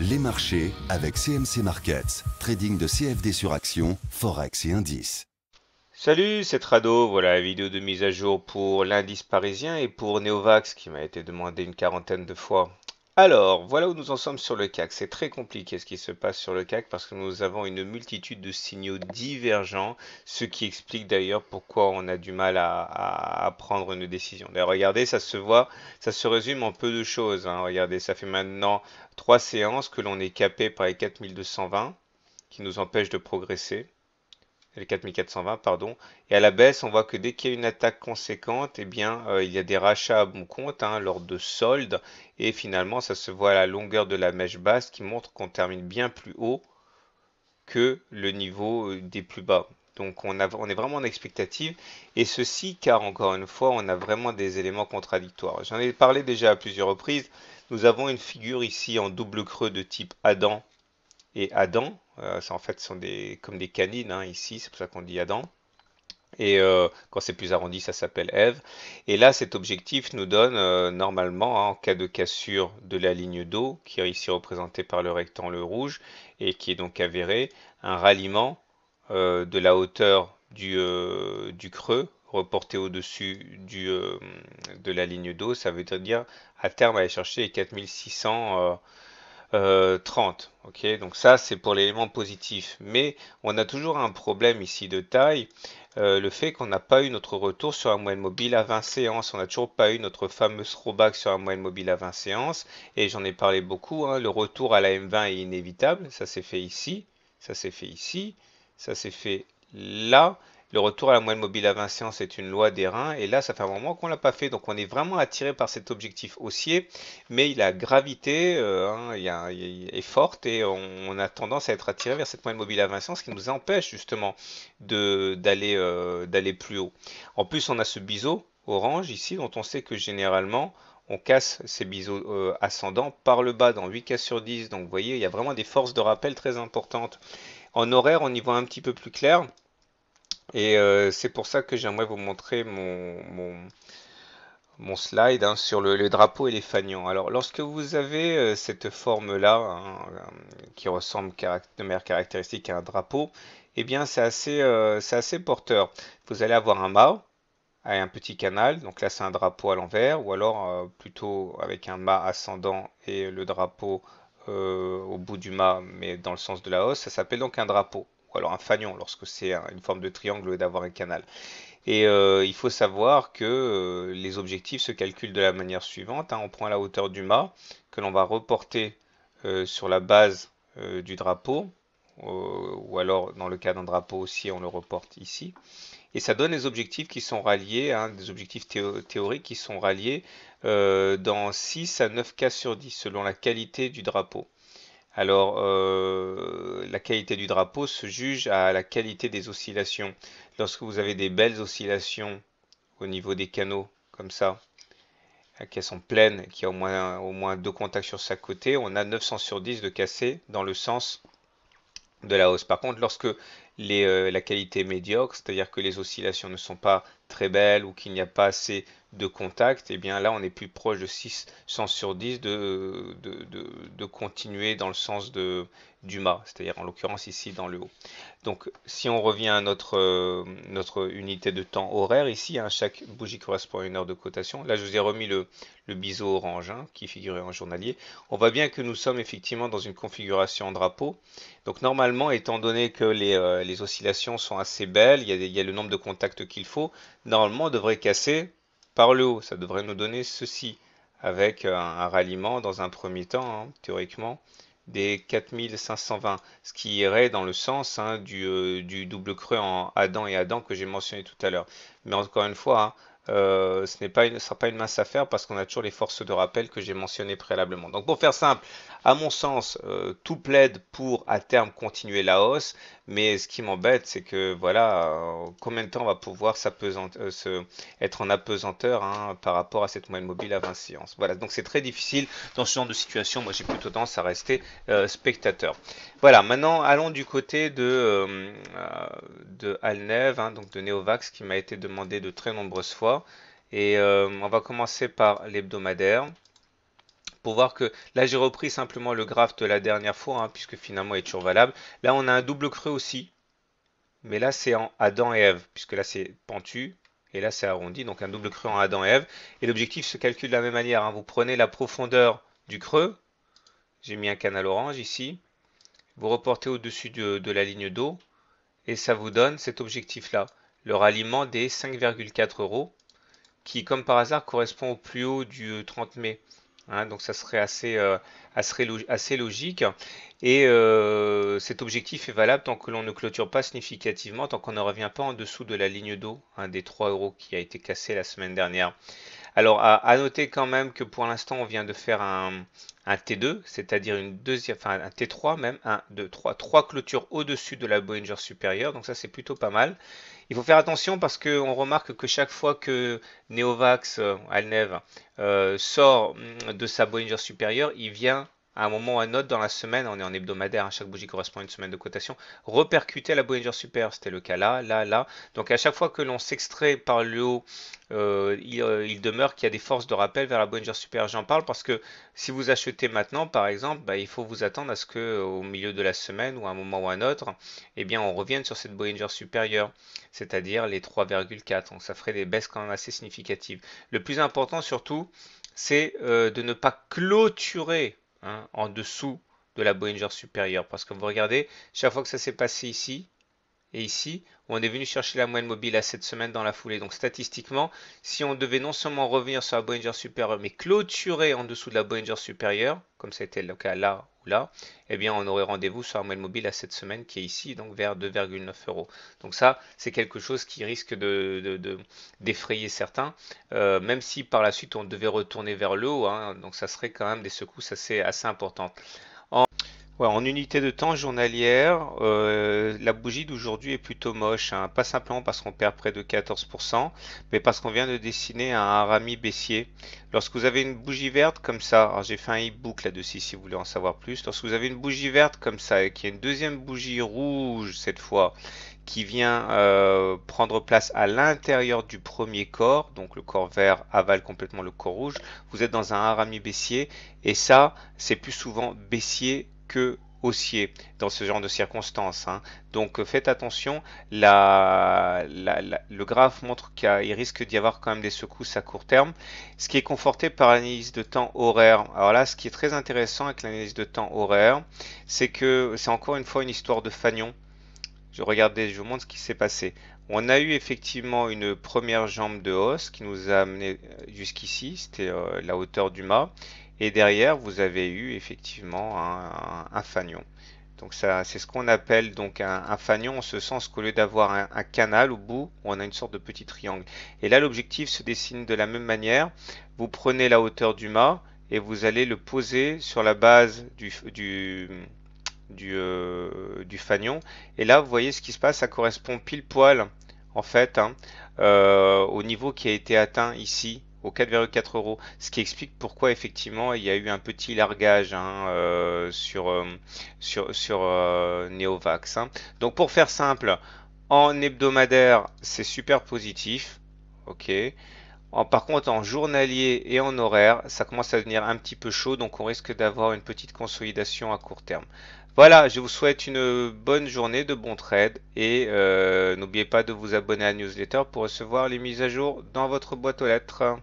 Les marchés avec CMC Markets, trading de CFD sur action, Forex et indices. Salut, c'est Trado. Voilà la vidéo de mise à jour pour l'indice parisien et pour Neovax qui m'a été demandé une quarantaine de fois. Alors, voilà où nous en sommes sur le CAC. C'est très compliqué ce qui se passe sur le CAC parce que nous avons une multitude de signaux divergents, ce qui explique d'ailleurs pourquoi on a du mal à prendre une décision. D'ailleurs, regardez, ça se voit, ça se résume en peu de choses, hein. Regardez, ça fait maintenant 3 séances que l'on est capé par les 4220 qui nous empêchent de progresser les 4420, pardon. Et à la baisse, on voit que dès qu'il y a une attaque conséquente, eh bien, il y a des rachats à bon compte, hein, lors de soldes. Et finalement, ça se voit à la longueur de la mèche basse qui montre qu'on termine bien plus haut que le niveau des plus bas. Donc on est vraiment en expectative. Et ceci car, encore une fois, on a vraiment des éléments contradictoires. J'en ai parlé déjà à plusieurs reprises. Nous avons une figure ici en double creux de type Adam et Adam. Ça, en fait, sont comme des canines, hein, ici, c'est pour ça qu'on dit Adam. Et quand c'est plus arrondi, ça s'appelle Eve. Et là, cet objectif nous donne normalement, hein, en cas de cassure de la ligne d'eau, qui est ici représentée par le rectangle rouge, et qui est donc avéré, un ralliement de la hauteur du creux reporté au-dessus de la ligne d'eau. Ça veut dire à terme aller chercher les 4600. 30, ok, donc ça c'est pour l'élément positif, mais on a toujours un problème ici de taille, le fait qu'on n'a pas eu notre retour sur la moyenne mobile à 20 séances, on n'a toujours pas eu notre fameux throwback sur la moyenne mobile à 20 séances, et j'en ai parlé beaucoup, hein, le retour à la M20 est inévitable, ça s'est fait ici, ça s'est fait ici, ça s'est fait là. Le retour à la moyenne mobile à 20 séances est une loi des reins, et là ça fait un moment qu'on l'a pas fait, donc on est vraiment attiré par cet objectif haussier, mais la gravité, hein, est forte et on a tendance à être attiré vers cette moyenne mobile à 20 ce qui nous empêche justement d'aller plus haut. En plus, on a ce biseau orange ici dont on sait que généralement on casse ces biseaux ascendants par le bas dans 8 cas sur 10. Donc vous voyez, il y a vraiment des forces de rappel très importantes. En horaire, on y voit un petit peu plus clair et c'est pour ça que j'aimerais vous montrer mon slide, hein, sur le drapeau et les fanions. Alors, lorsque vous avez cette forme-là, hein, qui ressemble de manière caractéristique à un drapeau, eh bien, c'est assez porteur. Vous allez avoir un mât avec un petit canal, donc là, c'est un drapeau à l'envers, ou alors plutôt avec un mât ascendant et le drapeau au bout du mât, mais dans le sens de la hausse, ça s'appelle donc un drapeau. Ou alors un fanion, lorsque c'est une forme de triangle au lieu d'avoir un canal. Et il faut savoir que les objectifs se calculent de la manière suivante, hein. On prend la hauteur du mât que l'on va reporter sur la base du drapeau, ou alors dans le cas d'un drapeau aussi, on le reporte ici. Et ça donne les objectifs qui sont ralliés, hein, des objectifs théoriques qui sont ralliés dans 6 à 9 cas sur 10 selon la qualité du drapeau. Alors, la qualité du drapeau se juge à la qualité des oscillations. Lorsque vous avez des belles oscillations au niveau des canaux, comme ça, qu'elles sont pleines, qu'il y a au moins deux contacts sur chaque côté, on a 900 sur 10 de cassé dans le sens de la hausse. Par contre, lorsque la qualité est médiocre, c'est-à-dire que les oscillations ne sont pas très belles ou qu'il n'y a pas assez de contact, et bien là on est plus proche de 600 sur 10 de continuer dans le sens du mât, c'est-à-dire en l'occurrence ici dans le haut. Donc si on revient à notre unité de temps horaire, ici, hein, chaque bougie correspond à une heure de cotation. Là je vous ai remis le biseau orange, hein, qui figurait en journalier. On voit bien que nous sommes effectivement dans une configuration en drapeau. Donc normalement, étant donné que les oscillations sont assez belles, il y a le nombre de contacts qu'il faut, normalement on devrait casser par le haut. Ça devrait nous donner ceci, avec un ralliement dans un premier temps, hein, théoriquement, des 4520, ce qui irait dans le sens, hein, du double creux en Adam et Adam que j'ai mentionné tout à l'heure. Mais encore une fois, hein, ce sera pas une mince affaire parce qu'on a toujours les forces de rappel que j'ai mentionnées préalablement. Donc pour faire simple, à mon sens, tout plaide pour à terme continuer la hausse, mais ce qui m'embête, c'est que voilà, combien de temps on va pouvoir être en apesanteur, hein, par rapport à cette moyenne mobile à 20 séances. Voilà, donc c'est très difficile dans ce genre de situation. Moi, j'ai plutôt tendance à rester spectateur. Voilà, maintenant allons du côté de Alnev, hein, donc de Neovax, qui m'a été demandé de très nombreuses fois. Et on va commencer par l'hebdomadaire pour voir que là j'ai repris simplement le graphe de la dernière fois, hein, puisque finalement il est toujours valable. Là on a un double creux aussi, mais là c'est en Adam et Ève, puisque là c'est pentu, et là c'est arrondi, donc un double creux en Adam et Ève. Et l'objectif se calcule de la même manière, hein. Vous prenez la profondeur du creux, j'ai mis un canal orange ici, vous reportez au-dessus de la ligne d'eau, et ça vous donne cet objectif-là, le ralliement des 5,4 euros, qui comme par hasard correspond au plus haut du 30 mai. Hein, donc ça serait assez logique. Et cet objectif est valable tant que l'on ne clôture pas significativement, tant qu'on ne revient pas en dessous de la ligne d'eau, hein, des 3 euros qui a été cassé la semaine dernière. Alors, à noter quand même que pour l'instant, on vient de faire un T2, c'est-à-dire une deuxième, enfin un T3 même, 1, 2, 3, 3 clôtures au-dessus de la Bollinger supérieure, donc ça c'est plutôt pas mal. Il faut faire attention parce qu'on remarque que chaque fois que Neovax, Alnev, sort de sa Bollinger supérieure, il vient à un moment ou à un autre dans la semaine, on est en hebdomadaire, hein, chaque bougie correspond à une semaine de cotation, repercuter la Bollinger supérieure. C'était le cas là, là, là. Donc à chaque fois que l'on s'extrait par le haut, il demeure qu'il y a des forces de rappel vers la Bollinger supérieure. J'en parle parce que si vous achetez maintenant, par exemple, bah, il faut vous attendre à ce que au milieu de la semaine ou à un moment ou à un autre, eh bien, on revienne sur cette Bollinger supérieure, c'est-à-dire les 3,4. Donc ça ferait des baisses quand même assez significatives. Le plus important surtout, c'est de ne pas clôturer, hein, en dessous de la Bollinger supérieure. Parce que vous regardez, chaque fois que ça s'est passé ici et ici, on est venu chercher la moyenne mobile à cette semaine dans la foulée. Donc statistiquement, si on devait non seulement revenir sur la Bollinger supérieure, mais clôturer en dessous de la Bollinger supérieure, comme ça a été le cas là ou là, eh bien on aurait rendez-vous sur la moyenne mobile à cette semaine qui est ici, donc vers 2,9 euros. Donc ça, c'est quelque chose qui risque d'effrayer certains, même si par la suite on devait retourner vers le haut, hein, donc ça serait quand même des secousses assez importantes. Ouais, en unité de temps journalière, la bougie d'aujourd'hui est plutôt moche, hein. Pas simplement parce qu'on perd près de 14%, mais parce qu'on vient de dessiner un harami baissier. Lorsque vous avez une bougie verte comme ça, alors j'ai fait un e-book là-dessus si vous voulez en savoir plus, lorsque vous avez une bougie verte comme ça et qu'il y a une deuxième bougie rouge cette fois qui vient prendre place à l'intérieur du premier corps, donc le corps vert avale complètement le corps rouge, vous êtes dans un harami baissier et ça, c'est plus souvent baissier que haussier dans ce genre de circonstances, hein. Donc faites attention, le graphe montre qu'il risque d'y avoir quand même des secousses à court terme, ce qui est conforté par l'analyse de temps horaire. Alors là, ce qui est très intéressant avec l'analyse de temps horaire, c'est que c'est encore une fois une histoire de fanion. Je vous montre ce qui s'est passé. On a eu effectivement une première jambe de hausse qui nous a amené jusqu'ici, c'était la hauteur du mât. Et derrière, vous avez eu effectivement un fanion. Donc ça, c'est ce qu'on appelle donc un fanion en ce sens qu'au lieu d'avoir un canal au bout, on a une sorte de petit triangle. Et là, l'objectif se dessine de la même manière. Vous prenez la hauteur du mât et vous allez le poser sur la base du fanion. Et là, vous voyez ce qui se passe, ça correspond pile poil en fait, hein, au niveau qui a été atteint ici aux 4,4 euros, ce qui explique pourquoi effectivement il y a eu un petit largage, hein, sur Neovax, hein. Donc pour faire simple, en hebdomadaire c'est super positif, ok. Par contre, en journalier et en horaire, ça commence à devenir un petit peu chaud, donc on risque d'avoir une petite consolidation à court terme. Voilà, je vous souhaite une bonne journée, de bons trades, et n'oubliez pas de vous abonner à la newsletter pour recevoir les mises à jour dans votre boîte aux lettres.